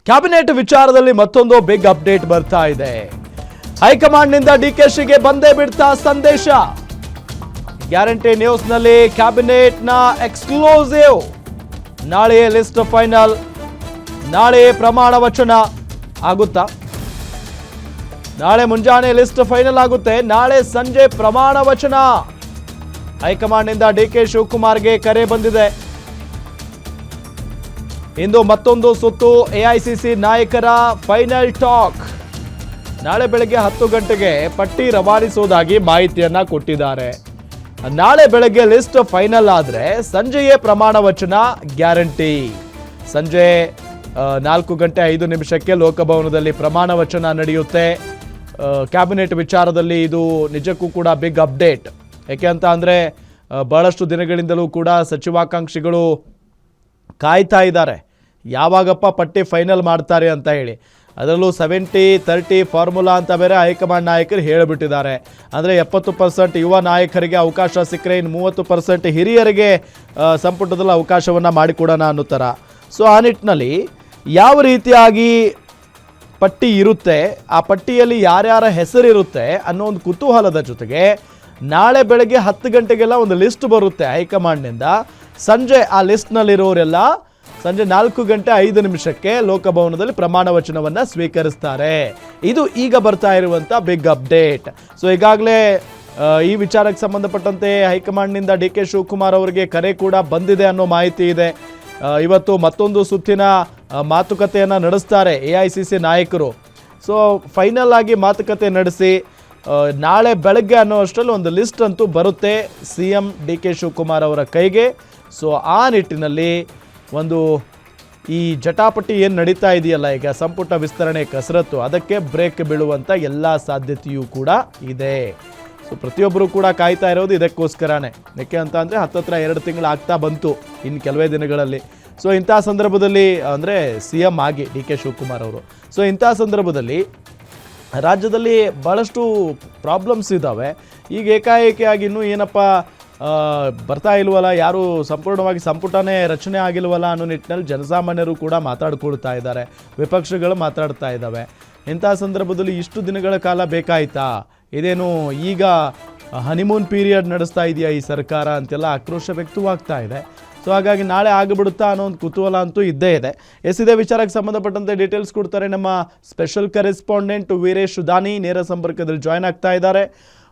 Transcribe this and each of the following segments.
Cabinet ವಿಚಾರದಲ್ಲಿ ಮತ್ತೊಂದು big update ಬರ್ತಾ ಇದೆ. ಹೈಕಮಾಂಡ್ನಿಂದ ಡಿಕೆಶಿಗೆ ಬಂದೇ ಬಿಡ್ತಾ ಸಂದೇಶ. ಗ್ಯಾರಂಟಿ ನ್ಯೂಸ್ನಲ್ಲಿ ಕ್ಯಾಬಿನೆಟ್ನ ಎಕ್ಸ್ಕ್ಲೂಸಿವ್. ನಾಳೆ ಲಿಸ್ಟ್ ಫೈನಲ್, ನಾಳೆ ಪ್ರಮಾಣ ವಚನ ಆಗುತ್ತಾ? ನಾಳೆ ಮುಂಜಾನೆ ಲಿಸ್ಟ್ ಫೈನಲ್ ಆಗುತ್ತೆ, ನಾಳೆ ಸಂಜೆ ಪ್ರಮಾಣ ವಚನ. ಹೈಕಮಾಂಡ್ನಿಂದ ಡಿಕೆ ಶಿವಕುಮಾರ್ಗೆ ಕರೆ ಬಂದಿದೆ. ಇಂದು ಮತ್ತೊಂದು ಸುತ್ತು ಎಐಸಿಸಿ ನಾಯಕರ ಫೈನಲ್ ಟಾಕ್. ನಾಳೆ ಬೆಳಗ್ಗೆ 10 ಗಂಟೆಗೆ ಪಟ್ಟಿ ರವಾನಿಸುವುದಾಗಿ ಮಾಹಿತಿಯನ್ನ ಕೊಟ್ಟಿದ್ದಾರೆ. ನಾಳೆ ಬೆಳಗ್ಗೆ ಲಿಸ್ಟ್ ಫೈನಲ್ ಆದ್ರೆ ಸಂಜೆಯೇ ಪ್ರಮಾಣ ವಚನ ಗ್ಯಾರಂಟಿ. ಸಂಜೆ 4:05 ಲೋಕಭವನದಲ್ಲಿ ಪ್ರಮಾಣ ವಚನ ನಡೆಯುತ್ತೆ. ಕ್ಯಾಬಿನೆಟ್ ವಿಚಾರದಲ್ಲಿ ಇದು ನಿಜಕ್ಕೂ ಕೂಡ ಬಿಗ್ ಅಪ್ಡೇಟ್. ಯಾಕೆ ಅಂತ ಅಂದರೆ ಬಹಳಷ್ಟು ದಿನಗಳಿಂದಲೂ ಕೂಡ ಸಚಿವಾಕಾಂಕ್ಷಿಗಳು ಕಾಯ್ತಾ ಇದ್ದಾರೆ, ಯಾವಾಗಪ್ಪ ಪಟ್ಟಿ ಫೈನಲ್ ಮಾಡ್ತಾರೆ ಅಂತ ಹೇಳಿ. ಅದರಲ್ಲೂ 70-30 ಫಾರ್ಮುಲಾ ಅಂತ ಬೇರೆ ಹೈಕಮಾಂಡ್ ನಾಯಕರು ಹೇಳಿಬಿಟ್ಟಿದ್ದಾರೆ. ಅಂದರೆ 70% ಯುವ ನಾಯಕರಿಗೆ ಅವಕಾಶ ಸಿಕ್ಕರೆ ಇನ್ನು 30% ಹಿರಿಯರಿಗೆ ಸಂಪುಟದಲ್ಲಿ ಅವಕಾಶವನ್ನು ಮಾಡಿಕೊಡೋಣ ಅನ್ನೋ ಥರ. ಸೊ ಆ ನಿಟ್ಟಿನಲ್ಲಿ ಯಾವ ರೀತಿಯಾಗಿ ಪಟ್ಟಿ ಇರುತ್ತೆ, ಆ ಪಟ್ಟಿಯಲ್ಲಿ ಯಾರ್ಯಾರ ಹೆಸರಿರುತ್ತೆ ಅನ್ನೋ ಒಂದು ಕುತೂಹಲದ ಜೊತೆಗೆ ನಾಳೆ ಬೆಳಗ್ಗೆ 10 ಗಂಟೆಗೆಲ್ಲ ಒಂದು ಲಿಸ್ಟ್ ಬರುತ್ತೆ ಹೈಕಮಾಂಡ್ನಿಂದ. ಸಂಜೆ ಆ ಲಿಸ್ಟ್ನಲ್ಲಿರೋರೆಲ್ಲ ಸಂಜೆ 4:05 ಲೋಕಭವನದಲ್ಲಿ ಪ್ರಮಾಣ ವಚನವನ್ನು ಸ್ವೀಕರಿಸ್ತಾರೆ. ಇದು ಈಗ ಬರ್ತಾ ಇರುವಂಥ ಬಿಗ್ ಅಪ್ಡೇಟ್. ಸೊ ಈಗಾಗಲೇ ಈ ವಿಚಾರಕ್ಕೆ ಸಂಬಂಧಪಟ್ಟಂತೆ ಹೈಕಮಾಂಡ್ನಿಂದ ಡಿಕೆ ಶಿವಕುಮಾರ್ ಅವರಿಗೆ ಕರೆ ಕೂಡ ಬಂದಿದೆ ಅನ್ನೋ ಮಾಹಿತಿ ಇದೆ. ಇವತ್ತು ಮತ್ತೊಂದು ಸುತ್ತಿನ ಮಾತುಕತೆಯನ್ನು ನಡೆಸ್ತಾರೆ ಎಐಸಿಸಿ ನಾಯಕರು. ಸೊ ಫೈನಲ್ ಆಗಿ ಮಾತುಕತೆ ನಡೆಸಿ ನಾಳೆ ಬೆಳಗ್ಗೆ ಅನ್ನೋ ಅಷ್ಟರಲ್ಲಿ ಒಂದು ಲಿಸ್ಟ್ ಅಂತೂ ಬರುತ್ತೆ CM ಡಿಕೆ ಶಿವಕುಮಾರ್ ಅವರ ಕೈಗೆ. ಸೊ ಆ ನಿಟ್ಟಿನಲ್ಲಿ ಒಂದು ಈ ಜಟಾಪಟಿ ಏನು ನಡೀತಾ ಇದೆಯಲ್ಲ ಈಗ ಸಂಪುಟ ವಿಸ್ತರಣೆ ಕಸರತ್ತು, ಅದಕ್ಕೆ ಬ್ರೇಕ್ ಬೀಳುವಂಥ ಎಲ್ಲ ಸಾಧ್ಯತೆಯೂ ಕೂಡ ಇದೆ. ಸೊ ಪ್ರತಿಯೊಬ್ಬರು ಕೂಡ ಕಾಯ್ತಾ ಇರೋದು ಇದಕ್ಕೋಸ್ಕರನೇ. ಯಾಕೆ ಅಂತ ಅಂದರೆ ಹತ್ತತ್ರ 2 ತಿಂಗಳು ಆಗ್ತಾ ಬಂತು ಇನ್ನು ಕೆಲವೇ ದಿನಗಳಲ್ಲಿ. ಸೊ ಇಂಥ ಸಂದರ್ಭದಲ್ಲಿ ಅಂದರೆ CM ಆಗಿ ಡಿಕೆ ಶಿವಕುಮಾರ್ ಅವರು, ಸೊ ಇಂಥ ಸಂದರ್ಭದಲ್ಲಿ ರಾಜ್ಯದಲ್ಲಿ ಭಾಳಷ್ಟು ಪ್ರಾಬ್ಲಮ್ಸ್ ಇದ್ದಾವೆ. ಈಗ ಏಕಾಏಕಿಯಾಗಿ ಇನ್ನೂ ಏನಪ್ಪ ಬರ್ತಾ ಇಲ್ವಲ್ಲ, ಯಾರು ಸಂಪೂರ್ಣವಾಗಿ ಸಂಪುಟನೇ ರಚನೆ ಆಗಿಲ್ವಲ್ಲ ಅನ್ನೋ ನಿಟ್ಟಿನಲ್ಲಿ ಜನಸಾಮಾನ್ಯರು ಕೂಡ ಮಾತಾಡ್ಕೊಳ್ತಾ ಇದ್ದಾರೆ, ವಿಪಕ್ಷಗಳು ಮಾತಾಡ್ತಾ ಇದ್ದಾವೆ. ಇಂಥ ಸಂದರ್ಭದಲ್ಲಿ ಇಷ್ಟು ದಿನಗಳ ಕಾಲ ಬೇಕಾಯ್ತಾ, ಇದೇನು ಈಗ ಹನಿಮೂನ್ ಪೀರಿಯಡ್ ನಡೆಸ್ತಾ ಇದೆಯಾ ಈ ಸರ್ಕಾರ ಅಂತೆಲ್ಲ ಆಕ್ರೋಶ ವ್ಯಕ್ತವಾಗ್ತಾ ಇದೆ. ಸೊ ಹಾಗಾಗಿ ನಾಳೆ ಆಗಿಬಿಡುತ್ತಾ ಅನ್ನೋ ಒಂದು ಕುತೂಹಲ ಅಂತೂ ಇದ್ದೇ ಇದೆ. ಇದೇ ವಿಚಾರಕ್ಕೆ ಸಂಬಂಧಪಟ್ಟಂತೆ ಡೀಟೇಲ್ಸ್ ಕೊಡ್ತಾರೆ ನಮ್ಮ ಸ್ಪೆಷಲ್ ಕರೆಸ್ಪಾಂಡೆಂಟ್ ವೀರೇಶ್ ದಾನಿ, ನೇರ ಸಂಪರ್ಕದಲ್ಲಿ ಜಾಯ್ನ್ ಆಗ್ತಾ ಇದ್ದಾರೆ.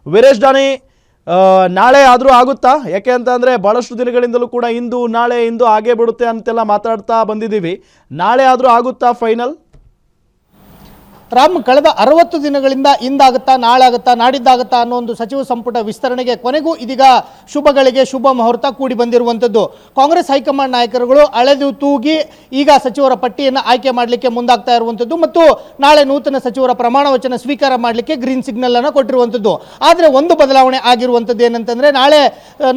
ವೀರೇಶ್ ದಾನಿ, ನಾಳೆ ಆದರೂ ಆಗುತ್ತಾ? ಯಾಕೆ ಅಂತ ಅಂದರೆ ಭಾಳಷ್ಟು ದಿನಗಳಿಂದಲೂ ಕೂಡ ಇಂದು ನಾಳೆ ಆಗೇ ಬಿಡುತ್ತೆ ಅಂತೆಲ್ಲ ಮಾತಾಡ್ತಾ ಬಂದಿದ್ದೀವಿ. ನಾಳೆ ಆದರೂ ಆಗುತ್ತಾ ಫೈನಲ್? ರಾಮ್, ಕಳೆದ 60 ದಿನಗಳಿಂದ ಇಂದಾಗುತ್ತಾ, ನಾಳೆ ಆಗುತ್ತಾ, ನಾಡಿದ್ದಾಗುತ್ತಾ ಅನ್ನೋ ಒಂದು ಸಚಿವ ಸಂಪುಟ ವಿಸ್ತರಣೆಗೆ ಕೊನೆಗೂ ಇದೀಗ ಶುಭಗಳಿಗೆ ಶುಭ ಮುಹೂರ್ತ ಕೂಡಿ ಬಂದಿರುವಂಥದ್ದು. ಕಾಂಗ್ರೆಸ್ ಹೈಕಮಾಂಡ್ ನಾಯಕರುಗಳು ಅಳೆದು ತೂಗಿ ಈಗ ಸಚಿವರ ಪಟ್ಟಿಯನ್ನು ಆಯ್ಕೆ ಮಾಡಲಿಕ್ಕೆ ಮುಂದಾಗ್ತಾ ಇರುವಂಥದ್ದು ಮತ್ತು ನಾಳೆ ನೂತನ ಸಚಿವರ ಪ್ರಮಾಣ ವಚನ ಸ್ವೀಕಾರ ಮಾಡಲಿಕ್ಕೆ ಗ್ರೀನ್ ಸಿಗ್ನಲ್ ಅನ್ನು ಕೊಟ್ಟಿರುವಂಥದ್ದು. ಆದರೆ ಒಂದು ಬದಲಾವಣೆ ಆಗಿರುವಂಥದ್ದು ಏನಂತಂದರೆ ನಾಳೆ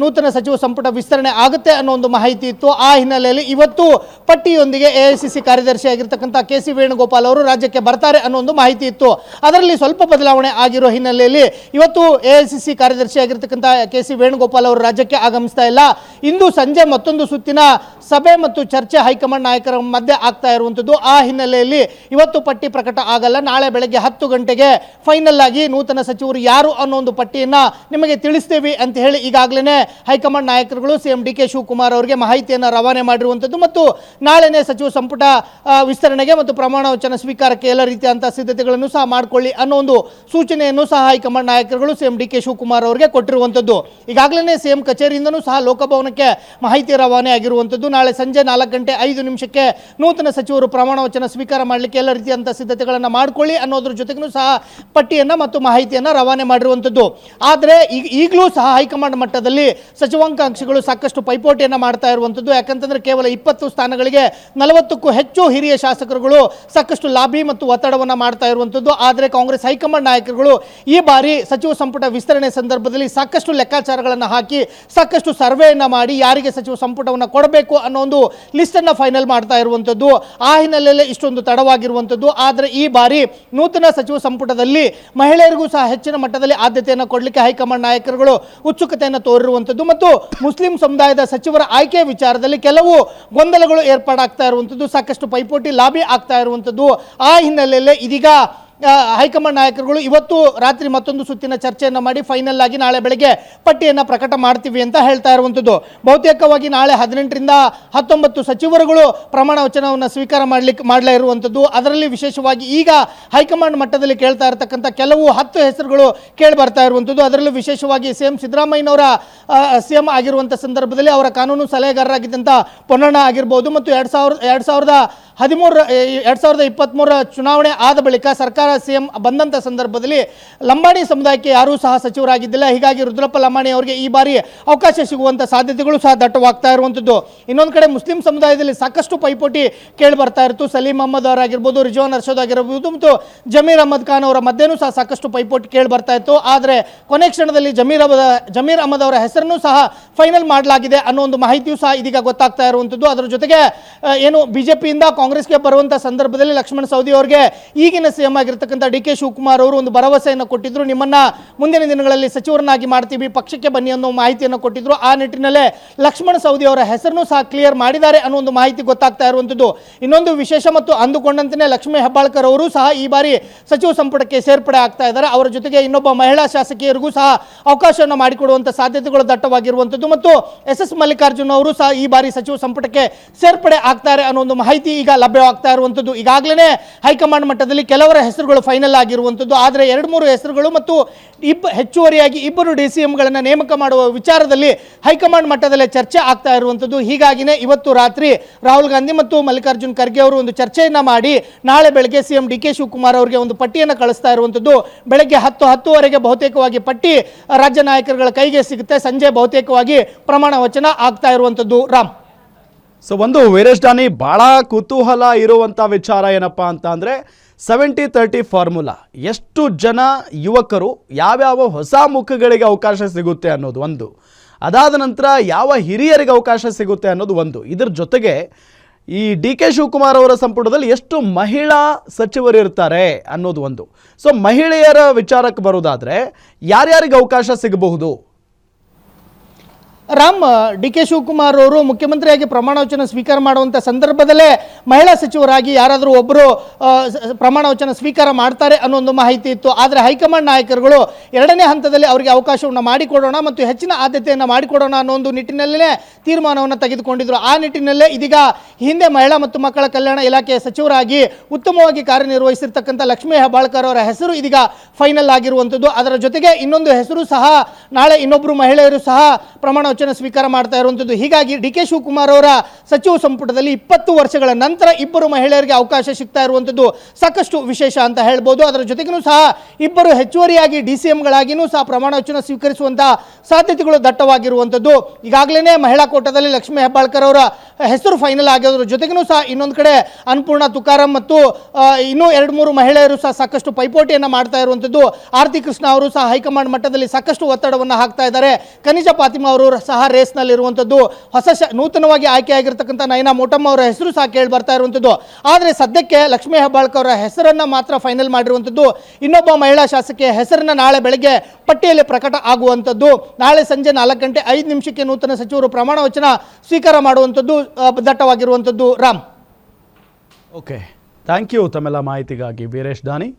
ನೂತನ ಸಚಿವ ಸಂಪುಟ ವಿಸ್ತರಣೆ ಆಗುತ್ತೆ ಅನ್ನೋ ಒಂದು ಮಾಹಿತಿ ಇತ್ತು. ಆ ಹಿನ್ನೆಲೆಯಲ್ಲಿ ಇವತ್ತು ಪಟ್ಟಿಯೊಂದಿಗೆ AICC ಕಾರ್ಯದರ್ಶಿ ಆಗಿರ್ತಕ್ಕಂಥ KC ವೇಣುಗೋಪಾಲ್ ಅವರು ರಾಜ್ಯಕ್ಕೆ ಬರ್ತಾರೆ ಅನ್ನೋ ಒಂದು ಮಾಹಿತಿ ಇತ್ತು. ಅದರಲ್ಲಿ ಸ್ವಲ್ಪ ಬದಲಾವಣೆ ಆಗಿರೋ ಹಿನ್ನೆಲೆಯಲ್ಲಿ ಇವತ್ತು AICC ಕಾರ್ಯದರ್ಶಿ ಆಗಿರ್ತಕ್ಕಂಥ KC ವೇಣುಗೋಪಾಲ್ ಅವರು ರಾಜ್ಯಕ್ಕೆ ಆಗಮಿಸ್ತಾ ಇಲ್ಲ. ಇಂದು ಸಂಜೆ ಮತ್ತೊಂದು ಸುತ್ತಿನ ಸಭೆ ಮತ್ತು ಚರ್ಚೆ ಹೈಕಮಾಂಡ್ ನಾಯಕರ ಮಧ್ಯೆ ಆಗ್ತಾ ಇರುವಂಥದ್ದು. ಆ ಹಿನ್ನೆಲೆಯಲ್ಲಿ ಇವತ್ತು ಪಟ್ಟಿ ಪ್ರಕಟ ಆಗಲ್ಲ. ನಾಳೆ ಬೆಳಗ್ಗೆ 10 ಗಂಟೆಗೆ ಫೈನಲ್ ಆಗಿ ನೂತನ ಸಚಿವರು ಯಾರು ಅನ್ನೋ ಒಂದು ಪಟ್ಟಿಯನ್ನು ನಿಮಗೆ ತಿಳಿಸ್ತೇವೆ ಅಂತ ಹೇಳಿ ಈಗಾಗಲೇ ಹೈಕಮಾಂಡ್ ನಾಯಕರುಗಳು CM ಡಿಕೆ ಶಿವಕುಮಾರ್ ಅವರಿಗೆ ಮಾಹಿತಿಯನ್ನು ರವಾನೆ ಮಾಡಿರುವಂಥದ್ದು ಮತ್ತು ನಾಳೆನೇ ಸಚಿವ ಸಂಪುಟ ವಿಸ್ತರಣೆಗೆ ಮತ್ತು ಪ್ರಮಾಣ ವಚನ ಸ್ವೀಕಾರಕ್ಕೆ ಎಲ್ಲ ರೀತಿಯಂತ ಸಿದ್ಧತೆಗಳನ್ನು ಸಹ ಮಾಡಿಕೊಳ್ಳಿ ಅನ್ನೋ ಒಂದು ಸೂಚನೆಯನ್ನು ಸಹ ಹೈಕಮಾಂಡ್ ನಾಯಕರುಗಳು CM ಡಿಕೆ ಶಿವಕುಮಾರ್ ಅವರಿಗೆ ಕೊಟ್ಟಿರುವಂಥದ್ದು. ಈಗಾಗಲೇ CM ಕಚೇರಿಯಿಂದನೂ ಸಹ ಲೋಕಭವನಕ್ಕೆ ಮಾಹಿತಿ ರವಾನೆ ಆಗಿರುವಂಥದ್ದು. ನಾಳೆ ಸಂಜೆ 4:05 ನೂತನ ಸಚಿವರು ಪ್ರಮಾಣ ವಚನ ಸ್ವೀಕಾರ ಮಾಡಲಿಕ್ಕೆ ಎಲ್ಲ ರೀತಿಯಂಥ ಸಿದ್ಧತೆಗಳನ್ನು ಮಾಡಿಕೊಳ್ಳಿ ಅನ್ನೋದ್ರ ಜೊತೆಗೂ ಸಹ ಪಟ್ಟಿಯನ್ನು ಮತ್ತು ಮಾಹಿತಿಯನ್ನು ರವಾನೆ ಮಾಡಿರುವಂಥದ್ದು. ಆದರೆ ಈಗಲೂ ಸಹ ಹೈಕಮಾಂಡ್ ಮಟ್ಟದಲ್ಲಿ ಸಚಿವಾಕಾಂಕ್ಷಿಗಳು ಸಾಕಷ್ಟು ಪೈಪೋಟಿಯನ್ನು ಮಾಡ್ತಾ ಇರುವಂಥದ್ದು. ಯಾಕಂತಂದರೆ ಕೇವಲ 20 ಸ್ಥಾನಗಳಿಗೆ 40ಕ್ಕೂ ಹೆಚ್ಚು ಹಿರಿಯ ಶಾಸಕರುಗಳು ಸಾಕಷ್ಟು ಲಾಬಿ ಮತ್ತು ಒತ್ತಡವನ್ನು ಮಾಡ್ತಾ ಇರುವಂಥದ್ದು. ಆದರೆ ಕಾಂಗ್ರೆಸ್ ಹೈಕಮಾಂಡ್ ನಾಯಕರುಗಳು ಈ ಬಾರಿ ಸಚಿವ ಸಂಪುಟ ವಿಸ್ತರಣೆ ಸಂದರ್ಭದಲ್ಲಿ ಸಾಕಷ್ಟು ಲೆಕ್ಕಾಚಾರಗಳನ್ನು ಹಾಕಿ ಸಾಕಷ್ಟು ಸರ್ವೆಯನ್ನು ಮಾಡಿ ಯಾರಿಗೆ ಸಚಿವ ಸಂಪುಟವನ್ನು ಕೊಡಬೇಕು ಅನ್ನೋ ಒಂದು ಲಿಸ್ಟನ್ನು ಫೈನಲ್ ಮಾಡ್ತಾ ಇರುವಂಥದ್ದು. ಆ ಹಿನ್ನೆಲೆಯಲ್ಲಿ ಇಷ್ಟೊಂದು ತಡವಾಗಿರುವಂಥದ್ದು. ಆದರೆ ಈ ಬಾರಿ ನೂತನ ಸಚಿವ ಸಂಪುಟದಲ್ಲಿ ಮಹಿಳೆಯರಿಗೂ ಸಹ ಹೆಚ್ಚಿನ ಮಟ್ಟದಲ್ಲಿ ಆದ್ಯತೆಯನ್ನು ಕೊಡಲಿಕ್ಕೆ ಹೈಕಮಾಂಡ್ ನಾಯಕರುಗಳು ಉತ್ಸುಕತೆಯನ್ನು ತೋರಿರುವಂಥದ್ದು ಮತ್ತು ಮುಸ್ಲಿಂ ಸಮುದಾಯದ ಸಚಿವರ ಆಯ್ಕೆ ವಿಚಾರದಲ್ಲಿ ಕೆಲವು ಗೊಂದಲಗಳು ಏರ್ಪಾಡಾಗ್ತಾ ಇರುವಂಥದ್ದು, ಸಾಕಷ್ಟು ಪೈಪೋಟಿ ಲಾಬಿ ಆಗ್ತಾ ಇರುವಂಥದ್ದು. ಆ ಹಿನ್ನೆಲೆಯಲ್ಲಿ ಇದೀಗ ಹೈಕಮಾಂಡ್ ನಾಯಕರುಗಳು ಇವತ್ತು ರಾತ್ರಿ ಮತ್ತೊಂದು ಸುತ್ತಿನ ಚರ್ಚೆಯನ್ನು ಮಾಡಿ ಫೈನಲ್ ಆಗಿ ನಾಳೆ ಬೆಳಗ್ಗೆ ಪಟ್ಟಿಯನ್ನು ಪ್ರಕಟ ಮಾಡ್ತೀವಿ ಅಂತ ಹೇಳ್ತಾ ಇರುವಂಥದ್ದು. ಬಹುತೇಕವಾಗಿ ನಾಳೆ 18ರಿಂದ 19 ಸಚಿವರುಗಳು ಪ್ರಮಾಣ ವಚನವನ್ನು ಸ್ವೀಕಾರ ಮಾಡಲೇ ಇರುವಂಥದ್ದು. ಅದರಲ್ಲಿ ವಿಶೇಷವಾಗಿ ಈಗ ಹೈಕಮಾಂಡ್ ಮಟ್ಟದಲ್ಲಿ ಕೇಳ್ತಾ ಇರತಕ್ಕಂಥ ಕೆಲವು 10 ಹೆಸರುಗಳು ಕೇಳಿ ಬರ್ತಾ ಇರುವಂಥದ್ದು. ಅದರಲ್ಲೂ ವಿಶೇಷವಾಗಿ ಸಿಎಂ ಸಿದ್ದರಾಮಯ್ಯನವರ ಸಿಎಂ ಆಗಿರುವಂಥ ಸಂದರ್ಭದಲ್ಲಿ ಅವರ ಕಾನೂನು ಸಲಹೆಗಾರರಾಗಿದ್ದಂಥ ಪೊನ್ನಣ್ಣ ಆಗಿರ್ಬೋದು ಮತ್ತು 2023 ಚುನಾವಣೆ ಆದ ಬಳಿಕ ಸರ್ಕಾರ ಸಿಎಂ ಬಂದಂಥ ಸಂದರ್ಭದಲ್ಲಿ ಲಂಬಾಣಿ ಸಮುದಾಯಕ್ಕೆ ಯಾರೂ ಸಹ ಸಚಿವರಾಗಿದ್ದಿಲ್ಲ. ಹೀಗಾಗಿ ರುದ್ರಪ್ಪ ಲಂಬಾಣಿ ಅವರಿಗೆ ಈ ಬಾರಿ ಅವಕಾಶ ಸಿಗುವಂಥ ಸಾಧ್ಯತೆಗಳು ಸಹ ದಟ್ಟವಾಗ್ತಾ ಇರುವಂಥದ್ದು. ಇನ್ನೊಂದು ಕಡೆ ಮುಸ್ಲಿಂ ಸಮುದಾಯದಲ್ಲಿ ಸಾಕಷ್ಟು ಪೈಪೋಟಿ ಕೇಳಿ ಬರ್ತಾ ಇತ್ತು. ಸಲೀಂ ಅಹಮದ್ ಅವರಾಗಿರ್ಬೋದು, ರಿಜ್ವಾನ್ ಅರ್ಷದ್ ಆಗಿರ್ಬೋದು ಮತ್ತು ಜಮೀರ್ ಅಹಮದ್ ಖಾನ್ ಅವರ ಮಧ್ಯೆನೂ ಸಹ ಸಾಕಷ್ಟು ಪೈಪೋಟಿ ಕೇಳಿ ಬರ್ತಾ ಇತ್ತು. ಆದರೆ ಕೊನೆ ಕ್ಷಣದಲ್ಲಿ ಜಮೀರ್ ಅಹಮದ್ ಅವರ ಹೆಸರನ್ನು ಸಹ ಫೈನಲ್ ಮಾಡಲಾಗಿದೆ ಅನ್ನೋ ಒಂದು ಮಾಹಿತಿಯೂ ಸಹ ಇದೀಗ ಗೊತ್ತಾಗ್ತಾ ಇರುವಂಥದ್ದು. ಅದರ ಜೊತೆಗೆ ಏನು ಬಿಜೆಪಿಯಿಂದ ಕಾಂಗ್ರೆಸ್ಗೆ ಬರುವಂಥ ಸಂದರ್ಭದಲ್ಲಿ ಲಕ್ಷ್ಮಣ ಸವದಿ ಅವರಿಗೆ ಈಗಿನ ಸಿಎಂ ಆಗಿರ್ತಕ್ಕಂಥ ಡಿ ಕೆ ಶಿವಕುಮಾರ್ ಅವರು ಒಂದು ಭರವಸೆಯನ್ನು ಕೊಟ್ಟಿದ್ರು, ನಿಮ್ಮನ್ನ ಮುಂದಿನ ದಿನಗಳಲ್ಲಿ ಸಚಿವರನ್ನಾಗಿ ಮಾಡ್ತೀವಿ, ಪಕ್ಷಕ್ಕೆ ಬನ್ನಿ ಅನ್ನೋ ಮಾಹಿತಿಯನ್ನು ಕೊಟ್ಟಿದ್ರು. ಆ ನಿಟ್ಟಿನಲ್ಲೇ ಲಕ್ಷ್ಮಣ ಸವದಿ ಅವರ ಹೆಸರನ್ನು ಸಹ ಕ್ಲಿಯರ್ ಮಾಡಿದ್ದಾರೆ ಅನ್ನೋ ಒಂದು ಮಾಹಿತಿ ಗೊತ್ತಾಗ್ತಾ ಇರುವಂಥದ್ದು. ಇನ್ನೊಂದು ವಿಶೇಷ ಮತ್ತು ಅಂದುಕೊಂಡಂತೆ ಲಕ್ಷ್ಮೀ ಹೆಬ್ಬಾಳ್ಕರ್ ಅವರು ಸಹ ಈ ಬಾರಿ ಸಚಿವ ಸಂಪುಟಕ್ಕೆ ಸೇರ್ಪಡೆ ಆಗ್ತಾ ಇದ್ದಾರೆ. ಅವರ ಜೊತೆಗೆ ಇನ್ನೊಬ್ಬ ಮಹಿಳಾ ಶಾಸಕಿಯರಿಗೂ ಸಹ ಅವಕಾಶವನ್ನು ಮಾಡಿಕೊಡುವಂಥ ಸಾಧ್ಯತೆಗಳು ದಟ್ಟವಾಗಿರುವಂಥದ್ದು ಮತ್ತು ಎಸ್ ಮಲ್ಲಿಕಾರ್ಜುನ್ ಅವರು ಸಹ ಈ ಬಾರಿ ಸಚಿವ ಸಂಪುಟಕ್ಕೆ ಸೇರ್ಪಡೆ ಆಗ್ತಾರೆ ಅನ್ನೋ ಒಂದು ಮಾಹಿತಿ ಈಗ ಲಭ್ಯವಾಗ್ತಾ ಇರುವಂಥದ್ದು. ಈಗಾಗಲೇ ಹೈಕಮಾಂಡ್ ಮಟ್ಟದಲ್ಲಿ ಕೆಲವರ ಹೆಸರುಗಳು ಫೈನಲ್ ಆಗಿರುವಂಥದ್ದು. ಆದರೆ 2-3 ಹೆಸರುಗಳು ಮತ್ತು ಹೆಚ್ಚುವರಿಯಾಗಿ 2 DCMಗಳನ್ನು ನೇಮಕ ಮಾಡುವ ವಿಚಾರದಲ್ಲಿ ಹೈಕಮಾಂಡ್ ಮಟ್ಟದಲ್ಲೇ ಚರ್ಚೆ ಆಗ್ತಾ ಇರುವಂಥದ್ದು. ಹೀಗಾಗಿನೇ ಇವತ್ತು ರಾತ್ರಿ ರಾಹುಲ್ ಗಾಂಧಿ ಮತ್ತು ಮಲ್ಲಿಕಾರ್ಜುನ್ ಖರ್ಗೆ ಅವರು ಒಂದು ಚರ್ಚೆಯನ್ನು ಮಾಡಿ ನಾಳೆ ಬೆಳಗ್ಗೆ ಸಿಎಂ ಡಿ ಕೆ ಶಿವಕುಮಾರ್ ಅವರಿಗೆ ಒಂದು ಪಟ್ಟಿಯನ್ನು ಕಳಿಸ್ತಾ ಇರುವಂಥದ್ದು. ಬೆಳಗ್ಗೆ 10:10ವರೆಗೆ ಬಹುತೇಕವಾಗಿ ಪಟ್ಟಿ ರಾಜ್ಯ ನಾಯಕರುಗಳ ಕೈಗೆ ಸಿಗುತ್ತೆ. ಸಂಜೆ ಬಹುತೇಕವಾಗಿ ಪ್ರಮಾಣ ವಚನ ಆಗ್ತಾ ಇರುವಂಥದ್ದು. ರಾಮ್, ಸೊ ಒಂದು ವೀರೇಶ್ ದಾನಿ ಭಾಳ ಕುತೂಹಲ ಇರುವಂಥ ವಿಚಾರ ಏನಪ್ಪ ಅಂತ ಅಂದರೆ 70-30 ಫಾರ್ಮುಲಾ. ಎಷ್ಟು ಜನ ಯುವಕರು ಯಾವ್ಯಾವ ಹೊಸ ಮುಖಗಳಿಗೆ ಅವಕಾಶ ಸಿಗುತ್ತೆ ಅನ್ನೋದು ಒಂದು, ಅದಾದ ನಂತರ ಯಾವ ಹಿರಿಯರಿಗೆ ಅವಕಾಶ ಸಿಗುತ್ತೆ ಅನ್ನೋದು ಒಂದು. ಇದರ ಜೊತೆಗೆ ಈ ಡಿ ಕೆ ಶಿವಕುಮಾರ್ ಅವರ ಸಂಪುಟದಲ್ಲಿ ಎಷ್ಟು ಮಹಿಳಾ ಸಚಿವರು ಇರ್ತಾರೆ ಅನ್ನೋದು ಒಂದು. ಸೊ ಮಹಿಳೆಯರ ವಿಚಾರಕ್ಕೆ ಬರೋದಾದರೆ ಯಾರ್ಯಾರಿಗೆ ಅವಕಾಶ ಸಿಗಬಹುದು? ರಾಮ್, ಡಿ ಕೆ ಶಿವಕುಮಾರ್ ಅವರು ಮುಖ್ಯಮಂತ್ರಿಯಾಗಿ ಪ್ರಮಾಣ ವಚನ ಸ್ವೀಕಾರ ಮಾಡುವಂಥ ಸಂದರ್ಭದಲ್ಲೇ ಮಹಿಳಾ ಸಚಿವರಾಗಿ ಯಾರಾದರೂ ಒಬ್ಬರು ಪ್ರಮಾಣ ವಚನ ಸ್ವೀಕಾರ ಮಾಡ್ತಾರೆ ಅನ್ನೋ ಒಂದು ಮಾಹಿತಿ ಇತ್ತು. ಆದರೆ ಹೈಕಮಾಂಡ್ ನಾಯಕರುಗಳು 2ನೇ ಹಂತದಲ್ಲಿ ಅವರಿಗೆ ಅವಕಾಶವನ್ನು ಮಾಡಿಕೊಡೋಣ ಮತ್ತು ಹೆಚ್ಚಿನ ಆದ್ಯತೆಯನ್ನು ಮಾಡಿಕೊಡೋಣ ಅನ್ನೋ ಒಂದು ನಿಟ್ಟಿನಲ್ಲೇ ತೀರ್ಮಾನವನ್ನು ತೆಗೆದುಕೊಂಡಿದ್ರು. ಆ ನಿಟ್ಟಿನಲ್ಲೇ ಇದೀಗ ಹಿಂದೆ ಮಹಿಳಾ ಮತ್ತು ಮಕ್ಕಳ ಕಲ್ಯಾಣ ಇಲಾಖೆಯ ಸಚಿವರಾಗಿ ಉತ್ತಮವಾಗಿ ಕಾರ್ಯನಿರ್ವಹಿಸಿರ್ತಕ್ಕಂಥ ಲಕ್ಷ್ಮೀ ಹೆಬ್ಬಾಳ್ಕರ್ ಅವರ ಹೆಸರು ಇದೀಗ ಫೈನಲ್ ಆಗಿರುವಂಥದ್ದು. ಅದರ ಜೊತೆಗೆ ಇನ್ನೊಂದು ಹೆಸರು ಸಹ ನಾಳೆ ಇನ್ನೊಬ್ಬರು ಮಹಿಳೆಯರು ಸಹ ಪ್ರಮಾಣ ಸ್ವೀಕಾರ ಮಾಡ್ತಾ ಇರುವಂಥದ್ದು. ಹೀಗಾಗಿ ಡಿ ಕೆ ಶಿವಕುಮಾರ್ ಅವರ ಸಚಿವ ಸಂಪುಟದಲ್ಲಿ 20 ವರ್ಷಗಳ ನಂತರ 2 ಮಹಿಳೆಯರಿಗೆ ಅವಕಾಶ ಸಿಗ್ತಾ ಇರುವಂಥದ್ದು ಸಾಕಷ್ಟು ವಿಶೇಷ ಅಂತ ಹೇಳ್ಬೋದು. ಅದರ ಜೊತೆಗೂ ಸಹ 2 ಹೆಚ್ಚುವರಿಯಾಗಿ DCMಗಳಾಗಿಯೂ ಸಹ ಪ್ರಮಾಣ ವಚನ ಸ್ವೀಕರಿಸುವಂತಹ ಸಾಧ್ಯತೆಗಳು ದಟ್ಟವಾಗಿರುವಂಥದ್ದು. ಈಗಾಗಲೇ ಮಹಿಳಾ ಕೋಟಾದಲ್ಲಿ ಲಕ್ಷ್ಮೀ ಹೆಬ್ಬಾಳ್ಕರ್ ಅವರ ಹೆಸರು ಫೈನಲ್ ಆಗಿರೋದ್ರ ಜೊತೆಗೂ ಸಹ ಇನ್ನೊಂದು ಕಡೆ ಅನ್ನಪೂರ್ಣ ತುಕಾರಾಮ್ ಮತ್ತು ಇನ್ನೂ 2-3 ಮಹಿಳೆಯರು ಸಹ ಸಾಕಷ್ಟು ಪೈಪೋಟಿಯನ್ನು ಮಾಡ್ತಾ ಇರುವಂಥದ್ದು. ಆರತಿ ಕೃಷ್ಣ ಅವರು ಸಹ ಹೈಕಮಾಂಡ್ ಮಟ್ಟದಲ್ಲಿ ಸಾಕಷ್ಟು ಒತ್ತಡವನ್ನು ಹಾಕ್ತಾ ಇದ್ದಾರೆ. ಕನಿಜಾ ಫಾತಿಮಾ ಅವರು ಸಹ ರೇಸ್ನಲ್ಲಿ ಇರುವಂಥದ್ದು. ನೂತನವಾಗಿ ಆಯ್ಕೆಯಾಗಿರ್ತಕ್ಕಂಥ ನಯನಾ ಮೋಟಮ್ಮ ಅವರ ಹೆಸರು ಸಹ ಕೇಳಿ ಬರ್ತಾ ಇರುವಂಥದ್ದು. ಆದರೆ ಸದ್ಯಕ್ಕೆ ಲಕ್ಷ್ಮೀ ಹೆಬ್ಬಾಳ್ಕರ್ ಅವರ ಹೆಸರನ್ನು ಮಾತ್ರ ಫೈನಲ್ ಮಾಡಿರುವಂಥದ್ದು. ಇನ್ನೊಬ್ಬ ಮಹಿಳಾ ಶಾಸಕಿಯ ಹೆಸರನ್ನು ನಾಳೆ ಬೆಳಗ್ಗೆ ಪಟ್ಟಿಯಲ್ಲಿ ಪ್ರಕಟ ಆಗುವಂಥದ್ದು. ನಾಳೆ ಸಂಜೆ 4:05 ನೂತನ ಸಚಿವರು ಪ್ರಮಾಣ ವಚನ ಸ್ವೀಕಾರ ಮಾಡುವಂಥದ್ದು ದಟ್ಟವಾಗಿರುವಂಥದ್ದು. ರಾಮ್, ಓಕೆ, ಥ್ಯಾಂಕ್ ಯು ತಮ್ಮೆಲ್ಲ ಮಾಹಿತಿಗಾಗಿ ವೀರೇಶ್ ದಾನಿ.